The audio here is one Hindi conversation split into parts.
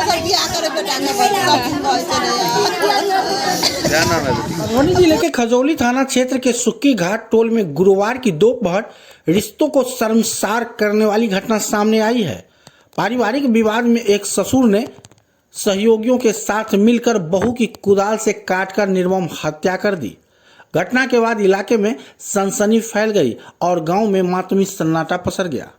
क्या नाम है? मधुबनी जिले के खजौली थाना क्षेत्र के सुक्की घाट टोल में गुरुवार की दोपहर रिश्तों को शर्मसार करने वाली घटना सामने आई है। पारिवारिक विवाद में एक ससुर ने सहयोगियों के साथ मिलकर बहू की कुदाल से काटकर निर्मम हत्या कर दी। घटना के बाद इलाके में सनसनी फैल गई और गांव में मातमी सन्नाटा पसर गया।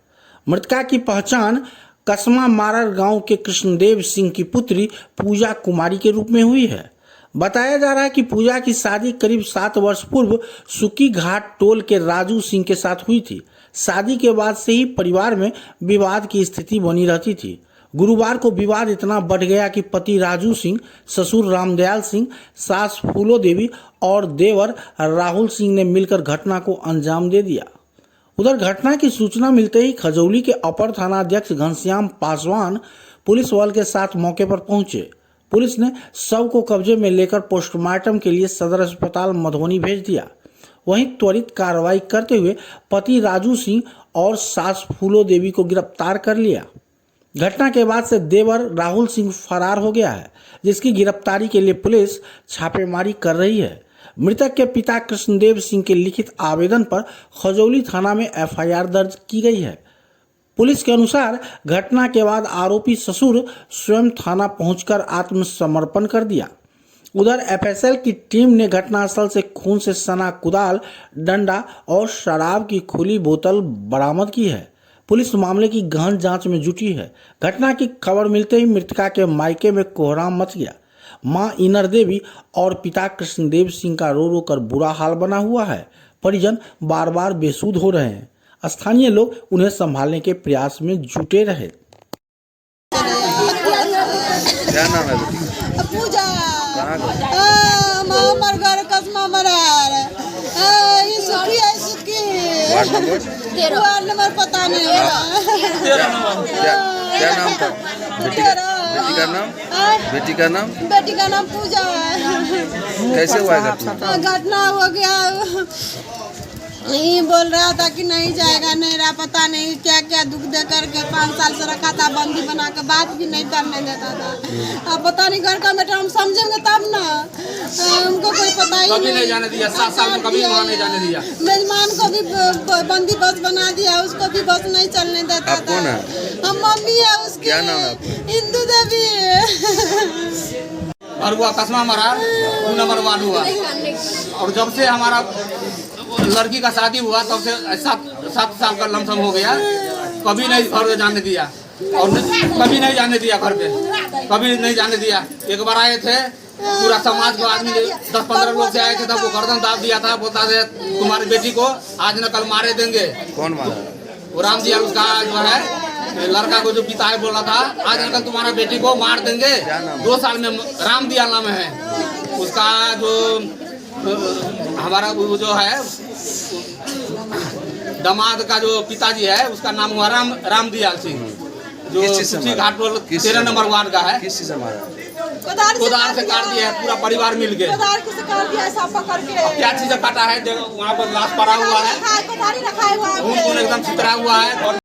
मृतका की पहचान कसमा मारर गांव के कृष्णदेव सिंह की पुत्री पूजा कुमारी के रूप में हुई है। बताया जा रहा है कि पूजा की शादी करीब 7 वर्ष पूर्व सुक्की घाट टोल के राजू सिंह के साथ हुई थी। शादी के बाद से ही परिवार में विवाद की स्थिति बनी रहती थी। गुरुवार को विवाद इतना बढ़ गया कि पति राजू सिंह, ससुर रामदयाल सिंह, सास फूलो देवी और देवर राहुल सिंह ने मिलकर घटना को अंजाम दे दिया। उधर घटना की सूचना मिलते ही खजौली के अपर थानाध्यक्ष घनश्याम पासवान पुलिस बल के साथ मौके पर पहुंचे। पुलिस ने शव को कब्जे में लेकर पोस्टमार्टम के लिए सदर अस्पताल मधुबनी भेज दिया। वहीं त्वरित कार्रवाई करते हुए पति राजू सिंह और सास फूलो देवी को गिरफ्तार कर लिया। घटना के बाद से देवर राहुल सिंह फरार हो गया है, जिसकी गिरफ्तारी के लिए पुलिस छापेमारी कर रही है। मृतक के पिता कृष्णदेव सिंह के लिखित आवेदन पर खजौली थाना में एफआईआर दर्ज की गई है। पुलिस के अनुसार घटना के बाद आरोपी ससुर स्वयं थाना पहुंचकर आत्मसमर्पण कर दिया। उधर एफएसएल की टीम ने घटनास्थल से खून से सना कुदाल, डंडा और शराब की खुली बोतल बरामद की है। पुलिस मामले की गहन जांच में जुटी है। घटना की खबर मिलते ही मृतका के मायके में कोहराम मच गया। मां इनर देवी और पिता कृष्णदेव सिंह का रो रो कर बुरा हाल बना हुआ है। परिजन बार बार बेसुध हो रहे हैं। स्थानीय लोग उन्हें संभालने के प्रयास में जुटे रहे। क्या नाम है? पूजा कहाँ का? हमार घर कसमा मरार ये सुखी है सुखी वार्ड नंबर? वार्ड नंबर पता नहीं है। क्या नाम था? बेटी का नाम? बेटी का नाम? बेटी का नाम पूजा है। कैसे हुआ घटना? घटना हो गया, यही बोल रहा था कि नहीं जाएगा, नहीं रहा, पता नहीं क्या क्या दुख दे करके 5 साल से रखा था, बंदी बना के बात भी नहीं करने देता था। अब पता नहीं घर का बेटा, हम समझेंगे तब ना, हमको कोई पता ही नहीं जाने दिया। 7 साल में कभी वहाँ नहीं जाने दिया। मेजमान को भी बंदी बस बना दिया, उसको भी बस नहीं चलने देता आप था। कौन है? हम मम्मी है उसकी। क्या नाम है आपका? इंदू देवी। और हुआ कसमा मरार 2 नंबर वार्ड हुआ। और जब से हमारा लड़की का शादी हुआ तब से 7 साल का लमसम हो गया। कभी नहीं घर में जाने दिया और कभी नहीं जाने दिया, घर पे कभी नहीं जाने दिया। एक बार आए थे, पूरा समाज के आदमी 10-15 लोग से आए थे, तब वो गर्दन दाब दिया था। बोलता थे तुम्हारी बेटी को आज न कल मारे देंगे। कौन मारा? वो राम जी उसका जो है लड़का को जो पिता है बोला था आज न कल तुम्हारा बेटी को मार देंगे। 2 साल में राम दिया नाम है उसका। जो हमारा वो जो है दामाद का जो पिताजी है उसका नाम हुआ राम दयाल सिंह, जो सुखी घाट टोल 13 नंबर वार्ड का है। किस चीज से मारा? कोदार से काट दिया है, पूरा परिवार मिल के। क्या चीज काटा है? देखो वहाँ पर लाश पड़ा हुआ है, खून एकदम छितरा हुआ है।